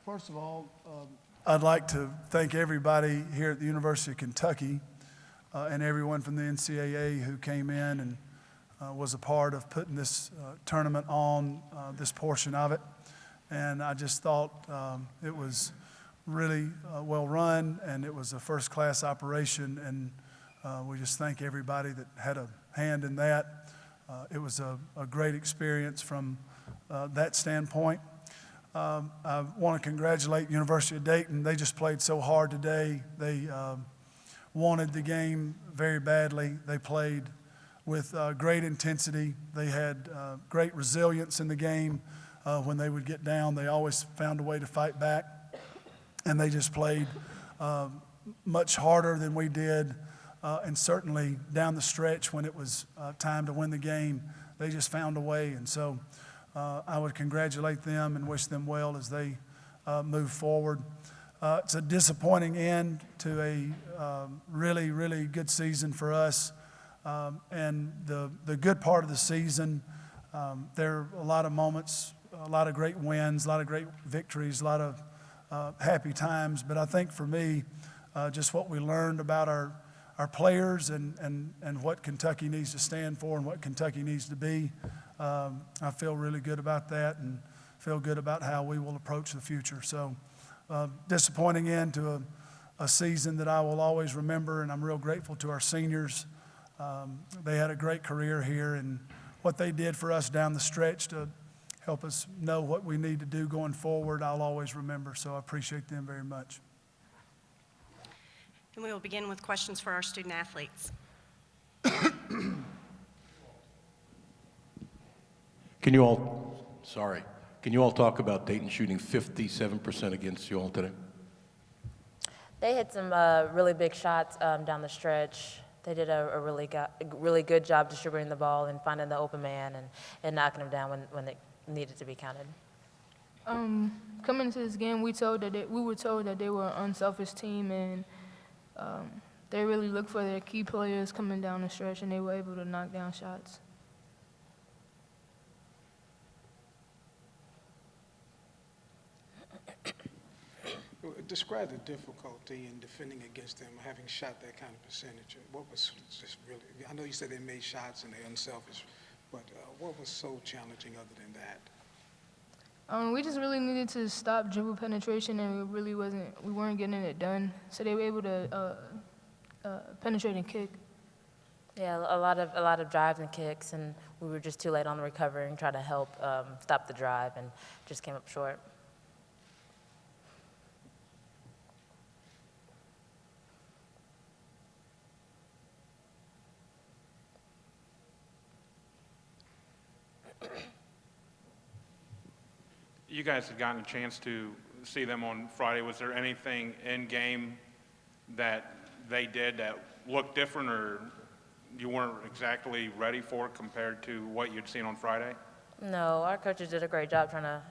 First of all, I'd like to thank everybody here at the University of Kentucky and everyone from the NCAA who came in and was a part of putting this tournament on, this portion of it. And I just thought it was really well run, and it was a first-class operation, and we just thank everybody that had a hand in that. It was a great experience from that standpoint. I want to congratulate University of Dayton. They just played so hard today. They wanted the game very badly. They played with great intensity. They had great resilience in the game. When they would get down, they always found a way to fight back. And they just played much harder than we did. And certainly down the stretch when it was time to win the game, they just found a way. And so I would congratulate them and wish them well as they move forward. It's a disappointing end to a really, really good season for us. And the good part of the season, there are a lot of moments, a lot of great wins, a lot of great victories, a lot of happy times. But I think for me, just what we learned about our players and what Kentucky needs to stand for and what Kentucky needs to be, I feel really good about that and feel good about how we will approach the future. So disappointing end to a season that I will always remember, and I'm real grateful to our seniors. They had a great career here, and what they did for us down the stretch to help us know what we need to do going forward, I'll always remember. So I appreciate them very much. And we will begin with questions for our student athletes. Can you all talk about Dayton shooting 57% against you all today? They hit some really big shots down the stretch. They did a really good job distributing the ball and finding the open man and knocking them down when it needed to be counted. Coming into this game, we were told that they were an unselfish team, and they really looked for their key players coming down the stretch, and they were able to knock down shots. Describe the difficulty in defending against them, having shot that kind of percentage. What was just really, I know you said they made shots and they're unselfish, but what was so challenging other than that? We just really needed to stop dribble penetration, and we weren't getting it done. So they were able to penetrate and kick. Yeah, a lot of drives and kicks, and we were just too late on the recovery and trying to help stop the drive, and just came up short. You guys had gotten a chance to see them on Friday. Was there anything in game that they did that looked different or you weren't exactly ready for compared to what you'd seen on Friday? No, our coaches did a great job trying to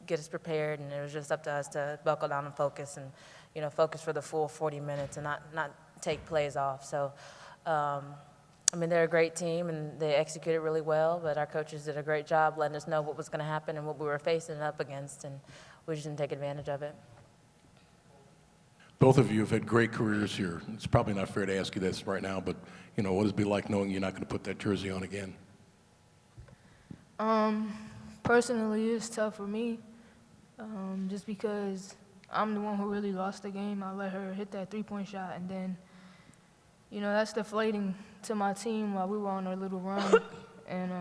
get us prepared, and it was just up to us to buckle down and focus and, focus for the full 40 minutes and not take plays off. So, they're a great team, and they executed really well, but our coaches did a great job letting us know what was going to happen and what we were facing up against, and we just didn't take advantage of it. Both of you have had great careers here. It's probably not fair to ask you this right now, but, what does it be like knowing you're not going to put that jersey on again? Personally, it's tough for me, just because I'm the one who really lost the game. I let her hit that three-point shot, and then, that's deflating to my team while we were on our little run. And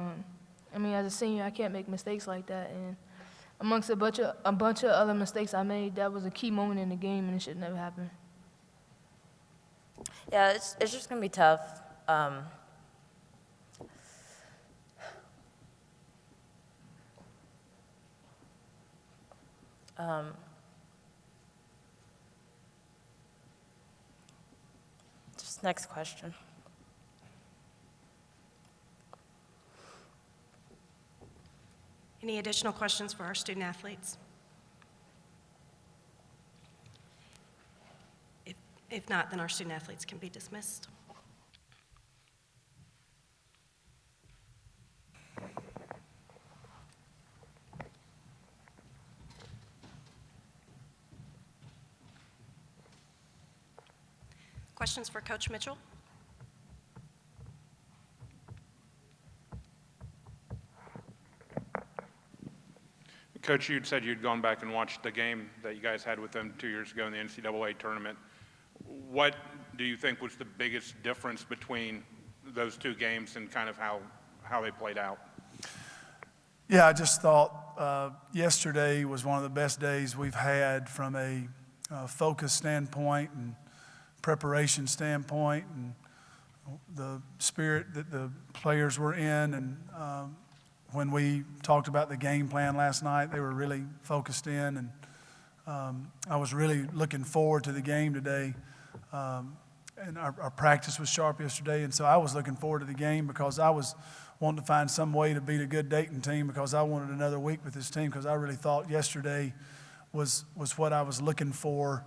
as a senior, I can't make mistakes like that. And amongst a bunch of other mistakes I made, that was a key moment in the game, and it should never happen. Yeah, it's just gonna be tough. Just next question. Any additional questions for our student athletes? If not, then our student athletes can be dismissed. Questions for Coach Mitchell? Coach, you'd said you'd gone back and watched the game that you guys had with them 2 years ago in the NCAA tournament. What do you think was the biggest difference between those two games and kind of how they played out? Yeah, I just thought yesterday was one of the best days we've had from a focus standpoint and preparation standpoint, and the spirit that the players were in. And when we talked about the game plan last night, they were really focused in, and I was really looking forward to the game today. And our practice was sharp yesterday, and so I was looking forward to the game because I was wanting to find some way to beat a good Dayton team, because I wanted another week with this team, because I really thought yesterday was what I was looking for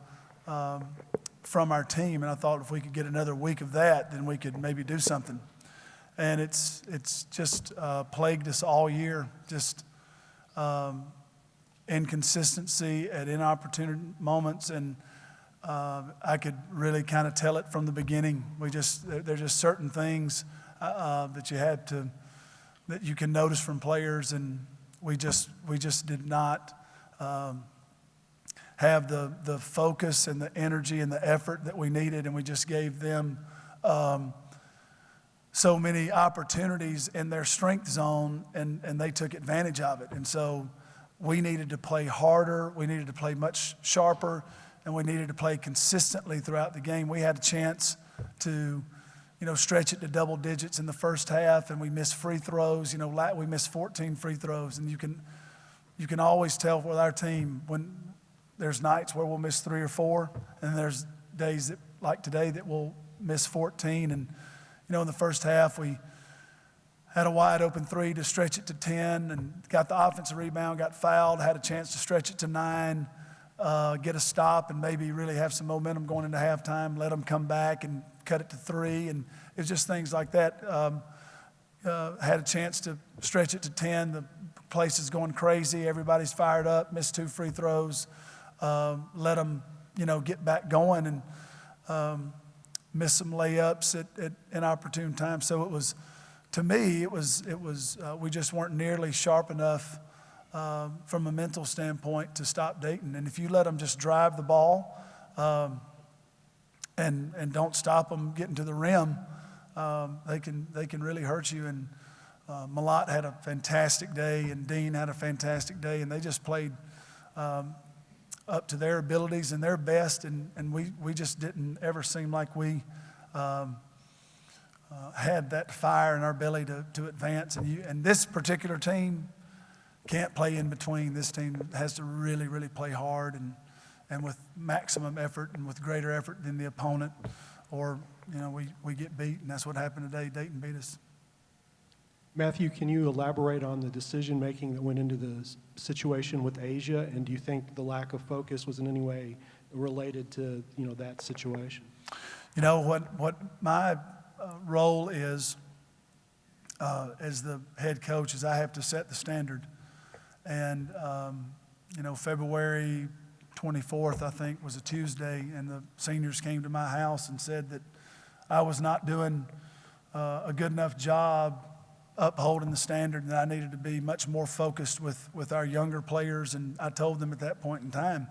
from our team. And I thought if we could get another week of that, then we could maybe do something. And it's just plagued us all year, just inconsistency at inopportune moments. And I could really kind of tell it from the beginning. There's just certain things that you can notice from players, and we just did not have the focus and the energy and the effort that we needed, and we just gave them so many opportunities in their strength zone, and they took advantage of it. And so we needed to play harder, we needed to play much sharper, and we needed to play consistently throughout the game. We had a chance to stretch it to double digits in the first half, and we missed free throws. We missed 14 free throws, and you can always tell with our team when there's nights where we'll miss 3 or 4, and there's days like today that we'll miss 14. And in the first half, we had a wide open 3 to stretch it to 10, and got the offensive rebound, got fouled, had a chance to stretch it to 9, get a stop, and maybe really have some momentum going into halftime, let them come back and cut it to 3. And it was just things like that. Had a chance to stretch it to 10. The place is going crazy. Everybody's fired up, missed 2 free throws, let them, get back going, and missed some layups at inopportune times. So it was, to me, we just weren't nearly sharp enough from a mental standpoint to stop Dayton. And if you let them just drive the ball and don't stop them getting to the rim, they can really hurt you. And Malott had a fantastic day, and Dean had a fantastic day, and they just played up to their abilities and their best, and we just didn't ever seem like we had that fire in our belly to advance. And this particular team can't play in between. This team has to really, really play hard and with maximum effort and with greater effort than the opponent, or we get beat, and that's what happened today. Dayton beat us. Matthew, can you elaborate on the decision-making that went into the situation with Asia, and do you think the lack of focus was in any way related to that situation? What my role is as the head coach is I have to set the standard. And February 24th, I think, was a Tuesday, and the seniors came to my house and said that I was not doing a good enough job upholding the standard, and that I needed to be much more focused with our younger players. And I told them at that point in time,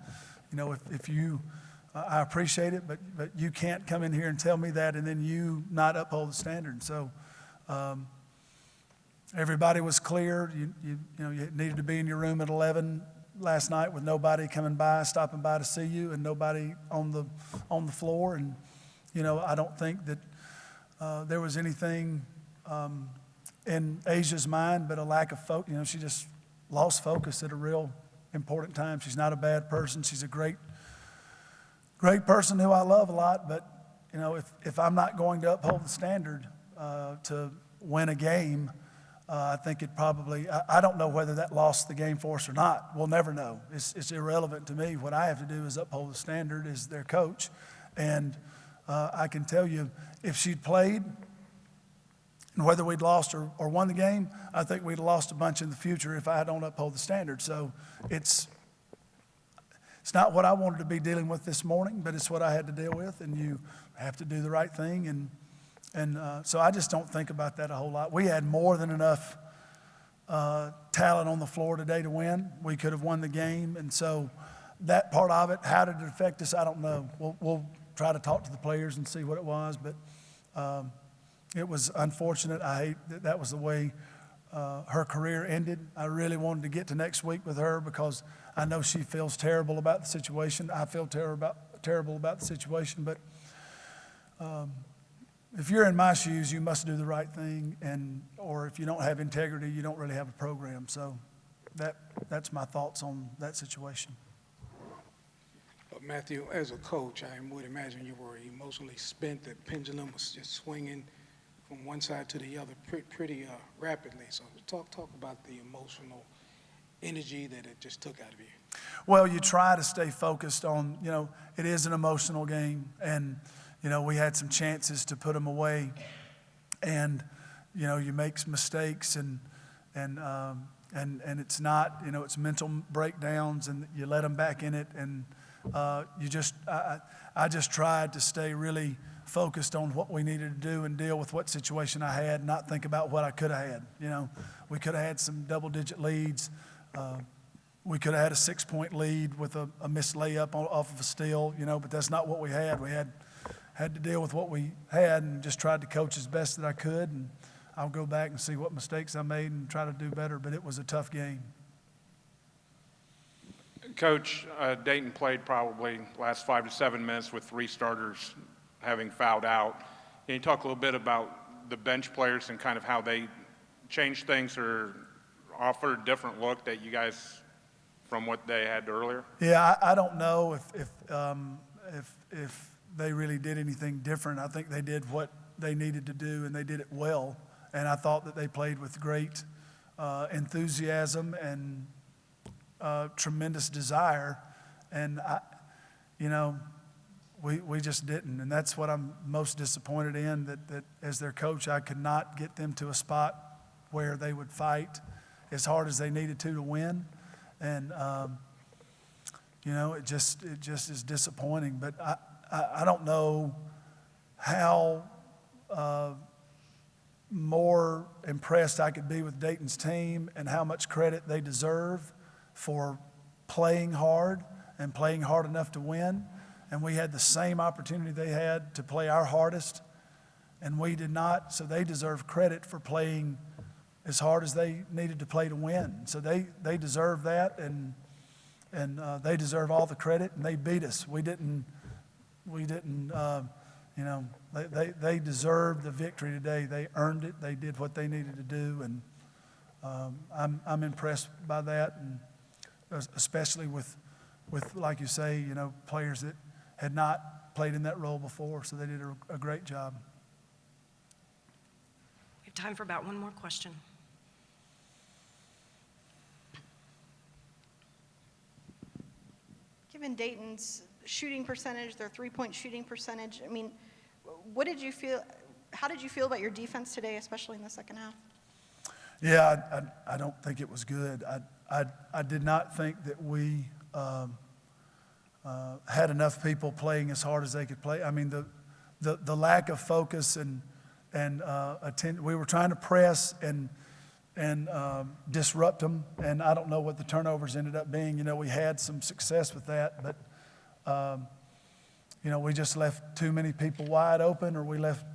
if you, I appreciate it, but you can't come in here and tell me that and then you not uphold the standard. So everybody was clear. You needed to be in your room at 11 last night with nobody stopping by to see you, and nobody on the floor. And I don't think that there was anything in Asia's mind but a lack of focus. She just lost focus at a real important time. She's not a bad person. She's a great person who I love a lot. But if I'm not going to uphold the standard to win a game, I think it probably, I don't know whether that lost the game for us or not. We'll never know. It's irrelevant to me. What I have to do is uphold the standard as their coach. And I can tell you, if she'd played, and whether we'd lost or won the game, I think we'd have lost a bunch in the future if I don't uphold the standard. So it's not what I wanted to be dealing with this morning, but it's what I had to deal with, and you have to do the right thing. So I just don't think about that a whole lot. We had more than enough talent on the floor today to win. We could have won the game, and so that part of it, how did it affect us? I don't know. We'll try to talk to the players and see what it was, but it was unfortunate. I hate that was the way her career ended. I really wanted to get to next week with her because I know she feels terrible about the situation. I feel terrible about the situation, but if you're in my shoes, you must do the right thing, or if you don't have integrity, you don't really have a program. So that's my thoughts on that situation. But Matthew, as a coach, I would imagine you were emotionally spent. The pendulum was just swinging from one side to the other pretty rapidly. So talk about the emotional energy that it just took out of you. Well, you try to stay focused on, it is an emotional game, and we had some chances to put them away, and you make some mistakes, and it's not, it's mental breakdowns, and you let them back in it, and I just tried to stay really focused on what we needed to do and deal with what situation I had, not think about what I could have had. We could have had some double-digit leads. We could have had a 6-point lead with a missed layup off of a steal, but that's not what we had. We had to deal with what we had and just tried to coach as best that I could. And I'll go back and see what mistakes I made and try to do better, but it was a tough game. Coach, Dayton played probably last 5 to 7 minutes with 3 starters having fouled out. Can you talk a little bit about the bench players and kind of how they changed things or offered a different look that you guys from what they had earlier? Yeah, I don't know if they really did anything different. I think they did what they needed to do, and they did it well. And I thought that they played with great enthusiasm and tremendous desire. And we just didn't. And that's what I'm most disappointed in, that as their coach, I could not get them to a spot where they would fight as hard as they needed to win. And, it just is disappointing. But I don't know how more impressed I could be with Dayton's team and how much credit they deserve for playing hard and playing hard enough to win. And we had the same opportunity they had to play our hardest, and we did not. So they deserve credit for playing as hard as they needed to play to win. So they deserve that, and they deserve all the credit, and they beat us. We didn't. They deserved the victory today. They earned it. They did what they needed to do, and I'm impressed by that, and especially with like you say, players that had not played in that role before. So they did a great job. We have time for about one more question. Given Dayton's shooting percentage, their three-point shooting percentage, what did you feel? How did you feel about your defense today, especially in the second half? Yeah, I don't think it was good. I did not think that we had enough people playing as hard as they could play. I mean, the lack of focus and we were trying to press and disrupt them, and I don't know what the turnovers ended up being. We had some success with that, but we just left too many people wide open, or we left.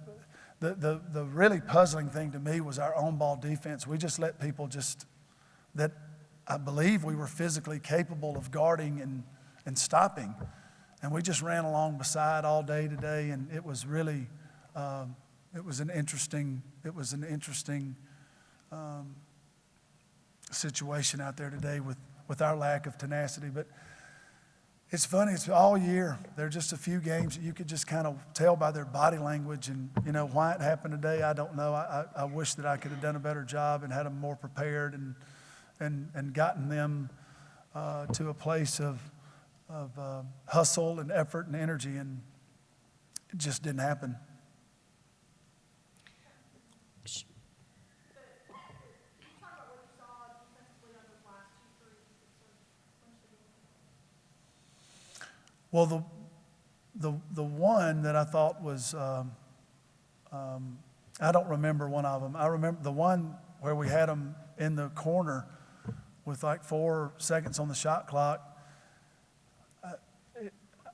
The really puzzling thing to me was our on-ball defense. We just let people that I believe we were physically capable of guarding and stopping, and we just ran along beside all day today, and it was really it was an interesting situation out there today with our lack of tenacity. But it's funny, it's all year. There are just a few games that you could just kind of tell by their body language, and why it happened today, I don't know. I wish that I could have done a better job and had them more prepared and gotten them to a place of hustle and effort and energy, and it just didn't happen. Well, the one that I thought was, I don't remember one of them. I remember the one where we had them in the corner with like 4 seconds on the shot clock.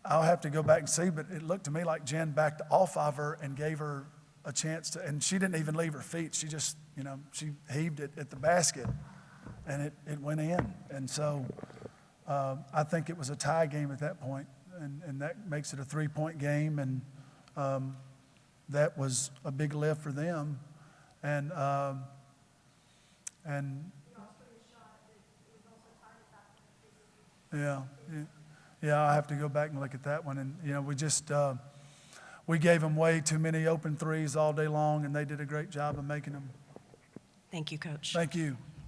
I'll have to go back and see, but it looked to me like Jen backed off of her and gave her a chance to, and she didn't even leave her feet. She just, she heaved it at the basket, and it went in. And so I think it was a tie game at that point, and that makes it a 3-point game, and that was a big lift for them. And yeah, I'll have to go back and look at that one. And, we just, we gave them way too many open threes all day long, and they did a great job of making them. Thank you, Coach. Thank you.